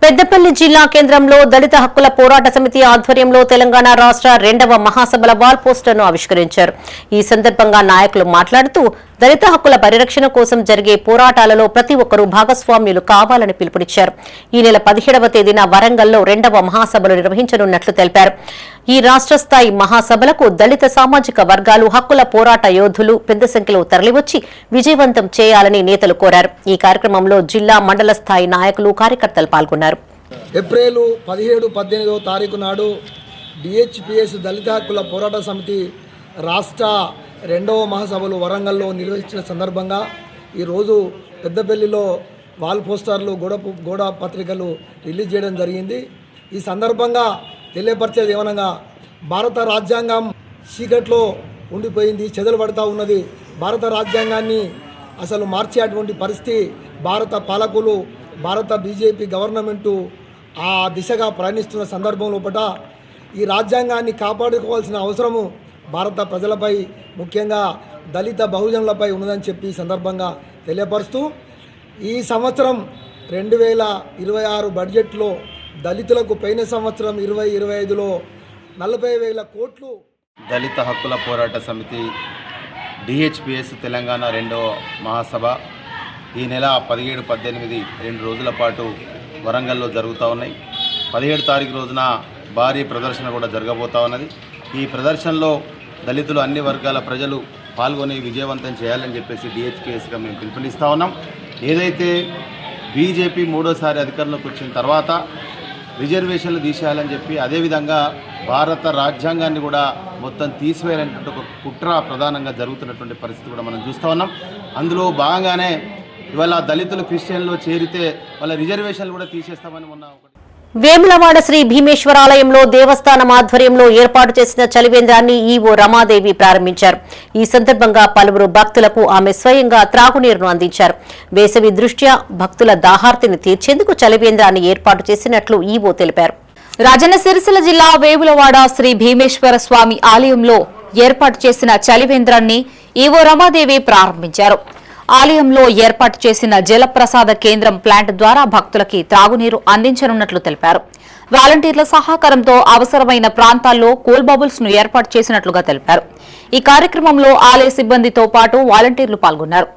పెద్దపల్లి జిల్లా కేంద్రంలో దళిత హక్కుల పోరాట సమితి ఆధ్వర్యంలో తెలంగాణ రాష్ట్ర 2వ మహాసభల వాల్ పోస్టర్ను ఆవిష్కరించారు. ఈ సందర్భంగా నాయకులు మాట్లాడుతూ దళిత హక్కుల పరిరక్షణ కోసం జరిగే పోరాటాలలో ప్రతి ఒక్కరూ భాగస్వామ్యులు కావాలని పిలుపునిచ్చారు. ఈ నెల 17వ తేదీన వరంగల్లో 2వ మహాసభలు నిర్వహించనున్నట్లు తెలిపారు. ఈ రాష్ట్ర స్థాయి మహాసభలకు దళిత సామాజిక వర్గాలు, హక్కుల పోరాట యోధులు పెద్ద సంఖ్యలో తరలివచ్చి విజయవంతం చేయాలని నేతలు కోరారు. ఈ కార్యక్రమంలో జిల్లా, మండల స్థాయి నాయకులు, కార్యకర్తలు పాల్గొన్నారు. ఏప్రిల్ 17-18వ తారీఖు నాడు డిహెచ్పిఎస్ దళిత హక్కుల పోరాట సమితి రాష్ట్ర 2వ మహాసభలు వరంగల్లో నిర్వహించిన సందర్భంగా ఈరోజు పెద్దపల్లిలో వాల్ పోస్టర్లు, గోడ పత్రికలు రిలీజ్ చేయడం జరిగింది. ఈ సందర్భంగా తెలియపరిచేది ఏమనగా భారత రాజ్యాంగం చీకట్లో ఉండిపోయింది, చెదలు పడుతూ ఉన్నది. భారత రాజ్యాంగాన్ని అసలు మార్చేటువంటి పరిస్థితి భారత పాలకులు, భారత బీజేపీ గవర్నమెంటు ఆ దిశగా ప్రయాణిస్తున్న సందర్భం లోపల ఈ రాజ్యాంగాన్ని కాపాడుకోవాల్సిన అవసరము భారత ప్రజలపై, ముఖ్యంగా దళిత బహుజనులపై ఉన్నదని చెప్పి సందర్భంగా తెలియపరుస్తూ ఈ సంవత్సరం 2026 బడ్జెట్లో దళితులకు పోయిన సంవత్సరం 2025లో 40,000 కోట్లు. దళిత హక్కుల పోరాట సమితి డిహెచ్పిఎస్ తెలంగాణ 2వ మహాసభ ఈ నెల 17, 18 2 రోజుల పాటు వరంగల్లో జరుగుతూ ఉన్నాయి. 17 తారీఖు రోజున భారీ ప్రదర్శన కూడా జరగబోతూ ఉన్నది. ఈ ప్రదర్శనలో దళితులు, అన్ని వర్గాల ప్రజలు పాల్గొని విజయవంతం చేయాలని చెప్పేసి డిహెచ్పిఎస్గా మేము పిలుపునిస్తూ ఉన్నాం. ఏదైతే బీజేపీ 3వసారి అధికారంలోకి వచ్చిన తర్వాత రిజర్వేషన్లు తీసేయాలని చెప్పి, అదేవిధంగా భారత రాజ్యాంగాన్ని కూడా మొత్తం తీసివేయాలనేటువంటి ఒక కుట్ర ప్రధానంగా జరుగుతున్నటువంటి పరిస్థితి కూడా మనం చూస్తూ ఉన్నాం. అందులో భాగంగానే ఇవాళ దళితులు క్రిస్టియన్లు చేరితే వాళ్ళ రిజర్వేషన్లు కూడా తీసేస్తామని మొన్న వేములవాడ శ్రీ భీమేశ్వరాలయంలో దేవస్థానం ఆధ్వర్యంలో ఏర్పాటు చేసిన చలివేంద్రాన్ని ఈవో రమాదేవి ప్రారంభించారు. ఈ సందర్భంగా పలువురు భక్తులకు ఆమె స్వయంగా త్రాగునీరును అందించారు. వేసవి దృష్ట్యా భక్తుల దాహార్తిని తీర్చేందుకు చలివేంద్రాన్ని ఏర్పాటు చేసినట్లు ఈవో తెలిపారు. రాజన్న సిరిసిల్ల జిల్లా వేములవాడ శ్రీ భీమేశ్వర స్వామి ఆలయంలో ఏర్పాటు చేసిన చలివేంద్రాన్ని ఈవో రమాదేవి ప్రారంభించారు. ఆలయంలో ఏర్పాటు చేసిన జలప్రసాద కేంద్రం ప్లాంట్ ద్వారా భక్తులకి త్రాగునీరు అందించనున్నట్లు తెలిపారు. వాలంటీర్ల సహకారంతో అవసరమైన ప్రాంతాల్లో కూల్ బబుల్స్ ను ఏర్పాటు చేసినట్లుగా తెలిపారు. ఈ కార్యక్రమంలో ఆలయ సిబ్బందితో పాటు వాలంటీర్లు పాల్గొన్నారు.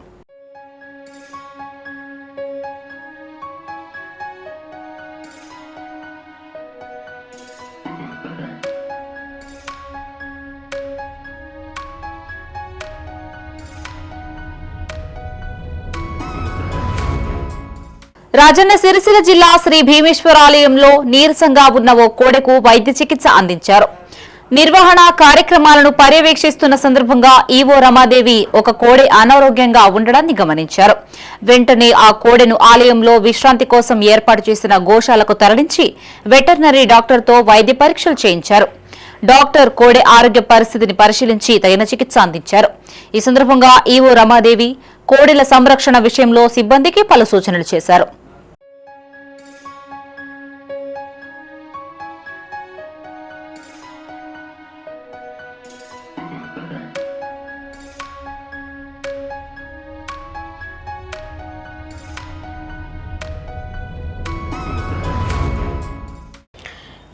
రాజన్న సిరిసిల్ల జిల్లా శ్రీ భీమేశ్వరాలయంలో నీరసంగా ఉన్న ఓ కోడెకు వైద్య చికిత్స అందించారు. నిర్వహణ కార్యక్రమాలను పర్యవేక్షిస్తున్న సందర్భంగా ఈవో రమాదేవి ఒక కోడె అనారోగ్యంగా ఉండడాన్ని గమనించారు. వెంటనే ఆ కోడెను ఆలయంలో విశ్రాంతి కోసం ఏర్పాటు చేసిన గోశాలకు తరలించి వెటర్నరీ డాక్టర్తో వైద్య పరీక్షలు చేయించారు. డాక్టర్ కోడె ఆరోగ్య పరిస్థితిని పరిశీలించి తగిన చికిత్స అందించారు. ఈ సందర్భంగా ఈవో రమాదేవి కోడెల సంరక్షణ విషయంలో సిబ్బందికి పలు సూచనలు చేశారు.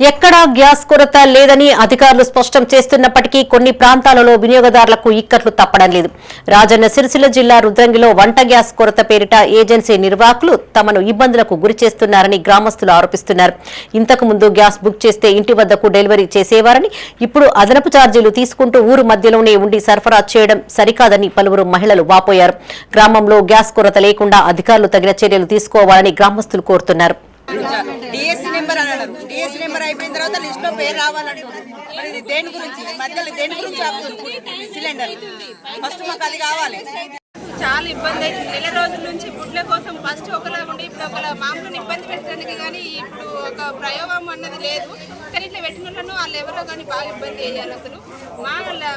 ఎక్కడా గ్యాస్ కొరత లేదని అధికారులు స్పష్టం చేస్తున్నప్పటికీ కొన్ని ప్రాంతాలలో వినియోగదారులకు ఇక్కట్లు తప్పడం లేదు. రాజన్న సిరిసిల్ల జిల్లా రుద్రంగిలో వంట గ్యాస్ కొరత పేరిట ఏజెన్సీ నిర్వాహకులు తమను ఇబ్బందులకు గురిచేస్తున్నారని గ్రామస్తులు ఆరోపిస్తున్నారు. ఇంతకు ముందు గ్యాస్ బుక్ చేస్తే ఇంటి వద్దకు డెలివరీ చేసేవారని, ఇప్పుడు అదనపు ఛార్జీలు తీసుకుంటూ ఊరు మధ్యలోనే ఉండి సరఫరా చేయడం సరికాదని పలువురు మహిళలు వాపోయారు. గ్రామంలో గ్యాస్ కొరత లేకుండా అధికారులు తగిన చర్యలు తీసుకోవాలని గ్రామస్తులు కోరుతున్నారు. డిఎస్సీ నెంబర్ అన్నారు. డిఎస్సీ నెంబర్ అయిపోయిన తర్వాత లిస్ట్ లో పేరు రావాలంటున్నారు. మరి ఇది దేని గురించి మధ్యలో దేని గురించి ఆపుతుంది సిలిండర్? ఫస్ట్ మాకు అది కావాలి. చాలా ఇబ్బంది అవుతుంది. నెల రోజుల నుంచి గుడ్ల కోసం ఫస్ట్ ఒకలా ఉండి ఇప్పుడు ఒకలా మామూలు ఇబ్బంది పెట్టడానికి కానీ ఇప్పుడు ఒక ప్రయోగం అన్నది లేదు. కానీ ఇట్లా పెట్టిన వాళ్ళు ఎవరో కానీ బాగా ఇబ్బంది చేయాలి. అసలు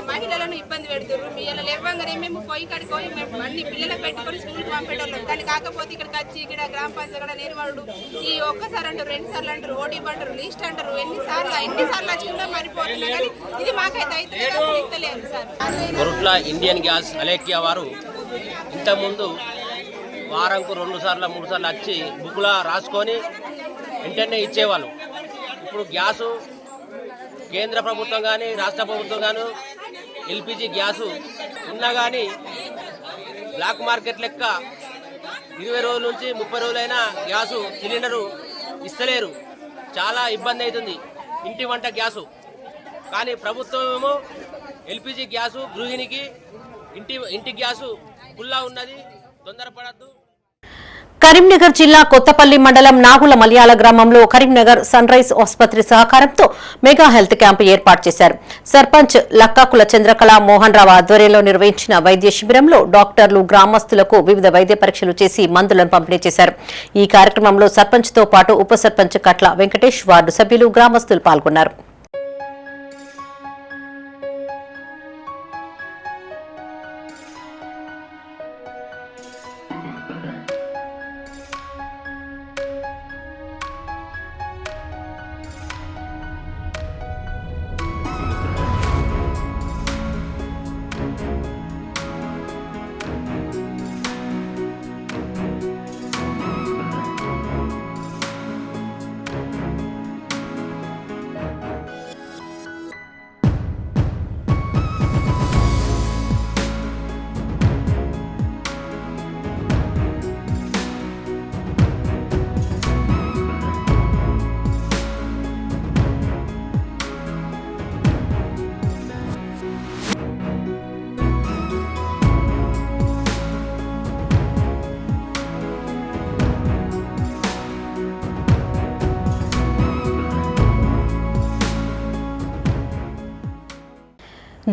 మహిళలను ఇబ్బంది పెడుతున్నారు. ఇలా లేవంగానే మేము పొయ్యి కాడికి పోయి మేము అన్ని పిల్లలకు పెట్టుకొని స్కూల్కి పంపేటోళ్ళం. కానీ కాకపోతే ఇక్కడికి వచ్చి ఇక్కడ గ్రామ పంచాయతీ కూడా నిర్వాడు ఈ ఒక్కసారి అంటారు, 2 సార్లు అంటారు, ఓటీపీ అంటారు, లిస్ట్ అంటారు. ఎన్నిసార్లు వచ్చి కూడా మరిపోతున్నా కానీ ఇది మాకైతే అయితే లేదు సార్. ఇండియన్ గ్యాస్ అలేఖ్య వారు ఇంతకుముందు వారంకు 2 సార్లు 3 సార్లు వచ్చి బుక్లా రాసుకొని వెంటనే ఇచ్చేవాళ్ళు. ఇప్పుడు గ్యాసు కేంద్ర ప్రభుత్వం కానీ రాష్ట్ర ప్రభుత్వం కానీ ఎల్పిజి గ్యాసు ఉన్నా కానీ బ్లాక్ మార్కెట్ లెక్క 20 రోజుల నుంచి 30 రోజులైనా గ్యాసు సిలిండరు ఇస్తలేరు. చాలా ఇబ్బంది అవుతుంది ఇంటి వంట గ్యాసు. కానీ ప్రభుత్వం ఏమో ఎల్పిజి గ్యాసు గృహిణికి ఇంటి గ్యాసు ఫుల్లా ఉన్నది, తొందరపడద్దు. కరీంనగర్ జిల్లా కొత్తపల్లి మండలం నాగుల మలయాళ గ్రామంలో కరీంనగర్ సన్ రైజ్ ఆసుపత్రి సహకారంతో మెగా హెల్త్ క్యాంపు ఏర్పాటు చేశారు. సర్పంచ్ లక్కాకుల చంద్రకళ మోహన్ రావు ఆధ్వర్యంలో నిర్వహించిన వైద్య శిబిరంలో డాక్టర్లు గ్రామస్తులకు వివిధ వైద్య పరీక్షలు చేసి మందులను పంపిణీ చేశారు. ఈ కార్యక్రమంలో సర్పంచ్తో పాటు ఉప సర్పంచ్ కట్ల వెంకటేష్, వార్డు సభ్యులు, గ్రామస్తులు పాల్గొన్నారు.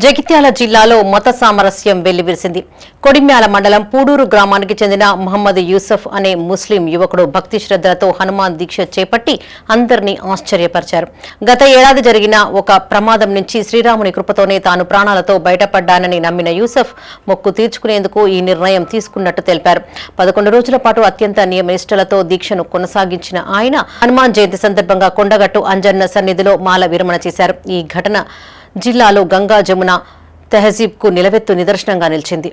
జగిత్యాల జిల్లాలో మత సామరస్యం వెల్లివిరిసింది. కొడిమ్యాల మండలం పూడూరు గ్రామానికి చెందిన మహమ్మద్ యూసఫ్ అనే ముస్లిం యువకుడు భక్తి శ్రద్ధలతో హనుమాన్ దీక్ష చేపట్టి అందరినీ ఆశ్చర్యపరిచారు. గత ఏడాది జరిగిన ఒక ప్రమాదం నుంచి శ్రీరాముని కృపతోనే తాను ప్రాణాలతో బయటపడ్డానని నమ్మిన యూసఫ్ మొక్కు తీర్చుకునేందుకు ఈ నిర్ణయం తీసుకున్నట్టు తెలిపారు. 11 రోజుల పాటు అత్యంత నియమనిష్టలతో దీక్షను కొనసాగించిన ఆయన హనుమాన్ జయంతి సందర్భంగా కొండగట్టు అంజన్న సన్నిధిలో మాల విరమణ చేశారు. ఈ ఘటన జిల్లాలో గంగా జమున తెహజీబ్కు నిలవెత్తు నిదర్శనంగా నిలిచింది.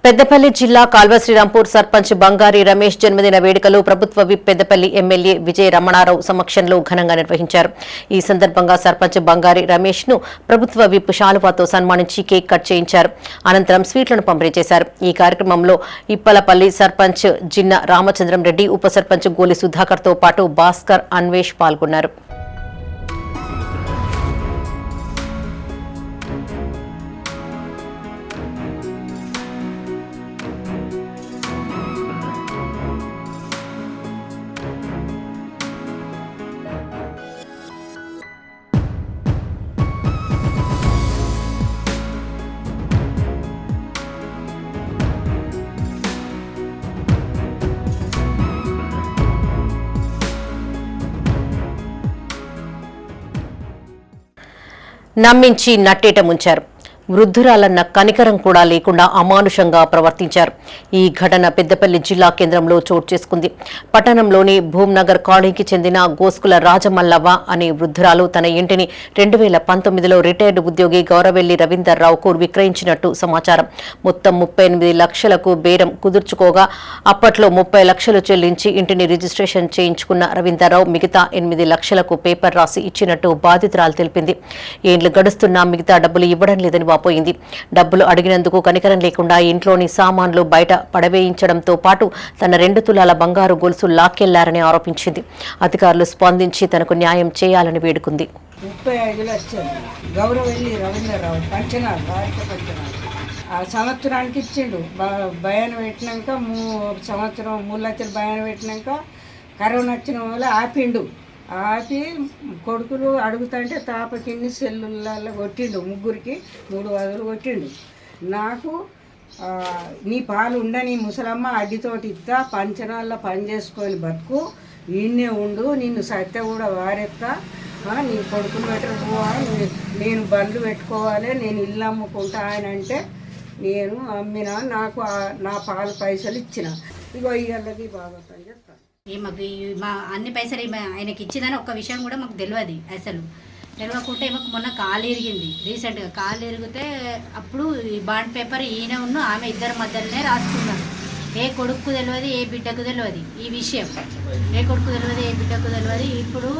పెద్దపల్లి జిల్లా కాల్వ శ్రీరాంపూర్ సర్పంచ్ బంగారి రమేష్ జన్మదిన వేడుకలు ప్రభుత్వ విప్ పెద్దపల్లి ఎమ్మెల్యే విజయ రమణారావు సమక్షంలో ఘనంగా నిర్వహించారు. ఈ సందర్భంగా సర్పంచ్ బంగారి రమేష్ ను ప్రభుత్వ విప్ శాలువాతో సన్మానించి కేక్ కట్ చేయించారు. అనంతరం స్వీట్లను పంపిణీ చేశారు. ఈ కార్యక్రమంలో ఇప్పలపల్లి సర్పంచ్ జిన్న రామచంద్రం రెడ్డి, ఉప సర్పంచ్ గోలి సుధాకర్ తో పాటు భాస్కర్, అన్వేష్ పాల్గొన్నారు. నమ్మించి నట్టేట ముంచారు. వృద్ధురాలన్న కనికరం కూడా లేకుండా అమానుషంగా ప్రవర్తించారు. ఈ ఘటన పెద్దపల్లి జిల్లా కేంద్రంలో చోటు చేసుకుంది. పట్టణంలోని భూమ్నగర్ కాలనీకి చెందిన గోస్కుల రాజమల్లవ్వ అనే వృద్ధురాలు తన ఇంటిని 2019లో రిటైర్డ్ ఉద్యోగి గౌరవెల్లి రవీందర్ రావుకు విక్రయించినట్టు సమాచారం. మొత్తం 38 లక్షలకు బేరం కుదుర్చుకోగా అప్పట్లో 30 లక్షలు చెల్లించి ఇంటిని రిజిస్ట్రేషన్ చేయించుకున్న రవీందర్ రావు మిగతా 8 లక్షలకు పేపర్ రాసి ఇచ్చినట్టు బాధితురాలు తెలిపింది. ఏండ్లు గడుస్తున్నా మిగతా డబ్బులు ఇవ్వడం లేదని పోయింది. డబ్బులు అడిగినందుకు కనికరం లేకుండా ఇంట్లోని సామాన్లు బయట పడవేయించడంతో పాటు తన 2 తులాల బంగారు గొలుసు లాక్కెళ్లారని ఆరోపించింది. అధికారులు స్పందించి తనకు న్యాయం చేయాలని వేడుకుంది. 35 లక్షలు గౌరవెల్లి రవీంద్రరావు పంచనాలు, భారత పంచనాలు ఆ సంవత్సరానికి ఇచ్చిండు. భయాన్ని పెట్టినాక సంవత్సరం 3 లక్షలు భయాన్ని పెట్టినాక కరోనా వచ్చిన వల్ల ఆపిండు. ఆపి కొడుకులు అడుగుతుంటే తాపకిన్ని సెల్లులలో కొట్టిండు. 3కి 3 వదులు కొట్టిండు. నాకు నీ పాలు ఉండని ముసలమ్మ అడ్డితోటి ఇద్దా, పంచనాల్లో పని చేసుకొని బతుకు, ఈయన్నే ఉండు, నిన్ను సత్య కూడా వారెత్తా, నీ కొడుకులు పెట్టకపోవాలి, నేను బండ్లు పెట్టుకోవాలి, నేను ఇల్లు అమ్ముకుంటా అని అంటే నేను అమ్మిన, నాకు నా పాలు పైసలు ఇచ్చిన. ఇగో ఇళ్ళకి బాగా పని చేస్తాను. మాకు మా అన్ని పైసలు ఆయనకి ఇచ్చిందని ఒక్క విషయం కూడా మాకు తెలియదు. అసలు తెలియకుంటే మాకు మొన్న కాలు ఇరిగింది. రీసెంట్గా కాలు ఇరిగితే అప్పుడు ఈ బాండ్ పేపర్ ఈయన ఉన్న ఆమె ఇద్దరి మధ్యలోనే రాసుకున్నాను. ఏ కొడుకు తెలియదు, ఏ బిడ్డకు తెలియదు ఈ విషయం. ఏ కొడుకు తెలియదు, ఏ బిడ్డకు తెలియదు. ఇప్పుడు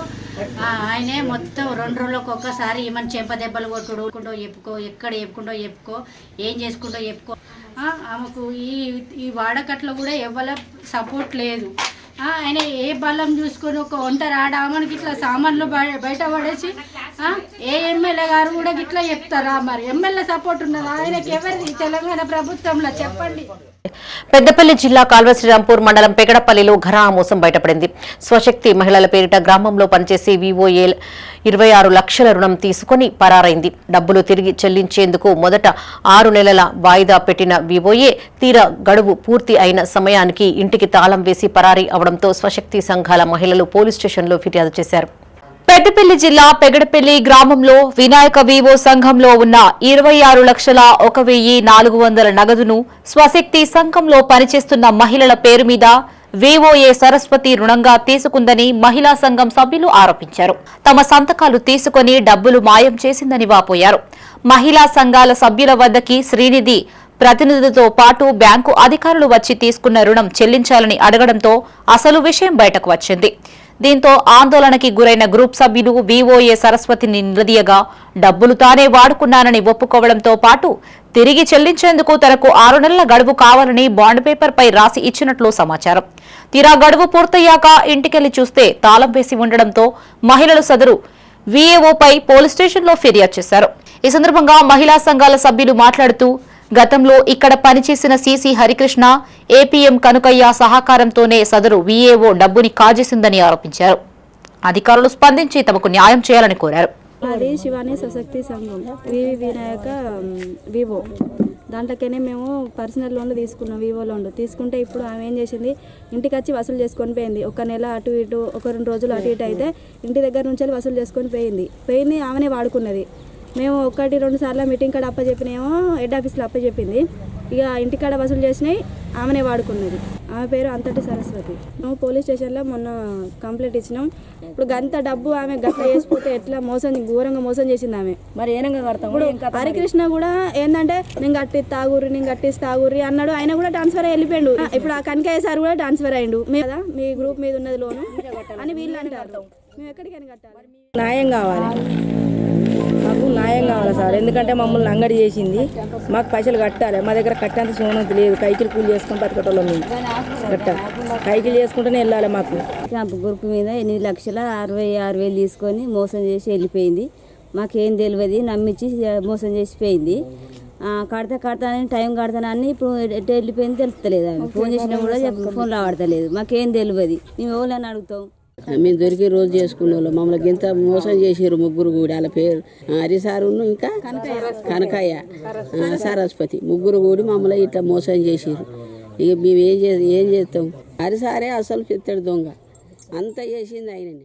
ఆయనే మొత్తం 2 రోజులకు ఒక్కసారి ఏమన్నా చెంప దెబ్బలు కొట్టుకుంటూ చెప్పుకో, ఎక్కడ చెప్పుకుంటో చెప్పుకో, ఏం చేసుకుంటో చెప్పుకో. ఆమెకు ఈ వాడకట్లో కూడా ఎవరి సపోర్ట్ లేదు. ఆయన ఏ బలం చూసుకొని ఒక ఒంటరి ఆడమనికి ఇట్లా సామాన్లు బయట పడేసి ఏ ఎమ్మెల్యే గారు కూడా ఇట్లా చెప్తారా? మరి ఎమ్మెల్యే సపోర్ట్ ఉన్నదా ఆయనకి? ఎవరిది తెలంగాణ ప్రభుత్వంలో చెప్పండి. పెద్దపల్లి జిల్లా కాల్వ శ్రీరాంపూర్ మండలం పెగడపల్లిలో ఘరానా మోసం బయటపడింది. స్వశక్తి మహిళల పేరిట గ్రామంలో పనిచేసి వివోఏ 26 లక్షల రుణం తీసుకుని పరారైంది. డబ్బులు తిరిగి చెల్లించేందుకు మొదట 6 నెలల వాయిదా పెట్టిన వివోఏ తీరా గడువు పూర్తి అయిన సమయానికి ఇంటికి తాళం వేసి పరారీ అవడంతో స్వశక్తి సంఘాల మహిళలు పోలీస్ స్టేషన్లో ఫిర్యాదు చేశారు. పెద్దపల్లి జిల్లా పెగడపల్లి గ్రామంలో వినాయక వివో సంఘంలో ఉన్న 26,01,400 నగదును స్వశక్తి సంఘంలో పనిచేస్తున్న మహిళల పేరు మీద వివోఏ సరస్వతి రుణంగా తీసుకుందని మహిళా సంఘం సభ్యులు ఆరోపించారు. తమ సంతకాలు తీసుకుని డబ్బులు మాయం చేసిందని వాపోయారు. మహిళా సంఘాల సభ్యుల వద్దకి శ్రీనిధి ప్రతినిధులతో పాటు బ్యాంకు అధికారులు వచ్చి తీసుకున్న రుణం చెల్లించాలని అడగడంతో అసలు విషయం బయటకు వచ్చింది. దీంతో ఆందోళనకి గురైన గ్రూప్ సభ్యులు వీఓఏ సరస్వతిని నిలదీయగా డబ్బులు తానే వాడుకున్నానని ఒప్పుకోవడంతో పాటు తిరిగి చెల్లించేందుకు తనకు 6 నెలల గడువు కావాలని బాండ్ పేపర్పై రాసి ఇచ్చినట్లు సమాచారం. తీరా గడువు పూర్తయ్యాక ఇంటికెళ్లి చూస్తే తాళం వేసి ఉండడంతో మహిళలు సదరు వీఏఓపై పోలీస్ స్టేషన్లో ఫిర్యాదు చేశారు. ఈ సందర్భంగా మహిళా సంఘాల సభ్యులు మాట్లాడుతూ గతంలో ఇక్కడ పనిచేసిన సిసి హరికృష్ణ, ఏపీఎం కనుకయ్య సహకారంతోనే సదరు వీఏఓ డబ్బుని కాజేసిందని ఆరోపించారు. అధికారులు స్పందించి తమకు న్యాయం చేయాలని కోరారు. అది శివాని సశక్తి సంఘం వివి వినాయక వివో దాంట్లోనే మేము పర్సనల్ లోన్లు తీసుకున్నాం. వివో లోన్లు తీసుకుంటే ఇప్పుడు ఆమె ఏం చేసింది, ఇంటికి వచ్చి వసూలు చేసుకొని పోయింది. ఒక నెల అటు ఇటు, ఒక 2 రోజులు అటు ఇటు అయితే ఇంటి దగ్గర నుంచి వసూలు చేసుకొని పోయింది. ఆమెనే వాడుకున్నది. మేము 1-2 సార్లు మీటింగ్ కాడ అప్పచెప్పినేమో హెడ్ ఆఫీస్లో అప్పచెప్పింది. ఇక ఇంటికాడ వసూలు చేసినాయి, ఆమెనే వాడుకున్నది. ఆమె పేరు అంతటి సరస్వతి. మేము పోలీస్ స్టేషన్లో మొన్న కంప్లైంట్ ఇచ్చినాం. ఇప్పుడు గంత డబ్బు ఆమె గట్ల చేసిపోతే ఎట్లా ఘోరంగా మోసం చేసింది ఆమె. మరి ఏనంగా కడతాం. హరికృష్ణ కూడా ఏంటంటే నేను కట్టిస్తా తాగుర్రి అన్నాడు. ఆయన కూడా ట్రాన్స్ఫర్ వెళ్ళిపోయాడు. ఇప్పుడు ఆ కనకయ్య సార్ కూడా ట్రాన్స్ఫర్ అయ్యిండు. కదా మీ గ్రూప్ మీద ఉన్నది లోను అని వీళ్ళు అంటారు. మేము ఎక్కడికైనా కట్టాలి. న్యాయం కావాలి, మాకు న్యాయం కావాలి సార్. ఎందుకంటే మమ్మల్ని అంగడి చేసింది, మాకు పైసలు కట్టాలి. మా దగ్గర కట్టేంత సోనంత లేదు. కైకిలు కూలి చేసుకొని బతకటోళ్ళం మేము. కైకిలు చేసుకుంటూనే వెళ్ళాలి. మాకు గ్రూప్ మీద 8,66,000 తీసుకొని మోసం చేసి వెళ్ళిపోయింది. మాకేం తెలియదు, నమ్మించి మోసం చేసిపోయింది. కడతానని టైం కడతానని ఇప్పుడు ఎటు వెళ్ళిపోయింది తెలుస్తలేదు. ఆమె ఫోన్ చేసినా కూడా ఫోన్ రావడతలేదు. మాకేం తెలియదు. మేము ఎవరైనా అడుగుతాం. మేము దొరికి రోజు చేసుకునే వాళ్ళం. మమ్మల్ని ఎంత మోసం చేసారు ముగ్గురు కూడా. వాళ్ళ పేరు హరిసారును ఇంకా కనకయ్య సరస్వతి ముగ్గురు కూడి మమ్మల్ని ఇట్లా మోసం చేసారు. ఇక మేము ఏం చేస్తాం. హరిసారే అసలు చెప్తాడు దొంగ. అంత చేసింది ఆయనని.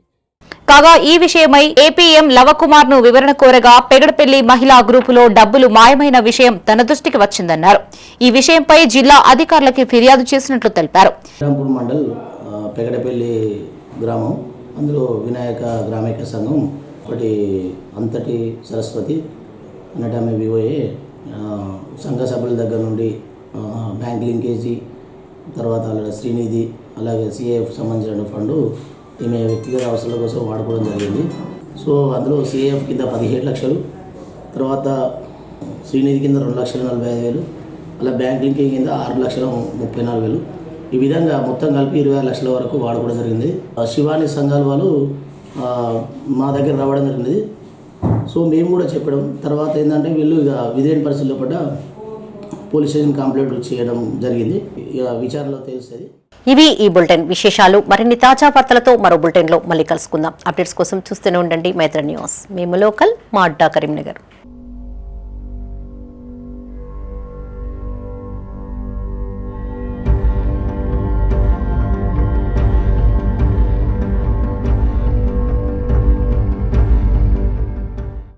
కాగా ఈ విషయమై ఏపీఎం లవకుమార్ ను వివరణ కోరగా పెగడపల్లి మహిళా గ్రూపులో డబ్బులు మాయమైన విషయం తన దృష్టికి వచ్చిందన్నారు. ఈ విషయంపై జిల్లా అధికారులకి ఫిర్యాదు చేసినట్లు తెలిపారు. మండల్ పెగడపల్లి గ్రామం, అందులో వినాయక గ్రామైక్య సంఘం ఒకటి అంతటి సరస్వతి అన్నట్టు ఆమె వివోఏ సంఘ సభ్యుల దగ్గర నుండి బ్యాంక్ లింకేజీ, తర్వాత శ్రీనిధి, అలాగే సిఏఎఫ్ సంబంధించిన ఫండ్ ఈమె వ్యక్తిగత అవసరాల కోసం వాడుకోవడం జరిగింది. సో అందులో సిఏఎఫ్ కింద 17 లక్షలు, తర్వాత శ్రీనిధి కింద 2,45,000, అలా బ్యాంక్ లింకేజ్ కింద 6,34,000. ఈ విధంగా మొత్తం కలిపి 26 లక్షల వరకు వాడుకోవడం జరిగింది. శివాని సంఘాల వాళ్ళు మా దగ్గర రావడం జరిగింది. సో మేము కూడా చెప్పడం తర్వాత ఏంటంటే వీళ్ళు ఇక విధేయన పరిస్థితుల్లో పడ్డ పోలీస్ స్టేషన్ కంప్లైంట్ చేయడం జరిగింది. ఇక విచారణలో తెలుస్తుంది. ఇవి ఈ బులెటిన్ విశేషాలు. మరిన్ని తాజా వార్తలతో మరో బులెటిన్లో మళ్ళీ కలుసుకుందాం. అప్డేట్స్ కోసం చూస్తూనే ఉండండి మైత్రి న్యూస్. మేము లోకల్, మా అడ్డా కరీంనగర్.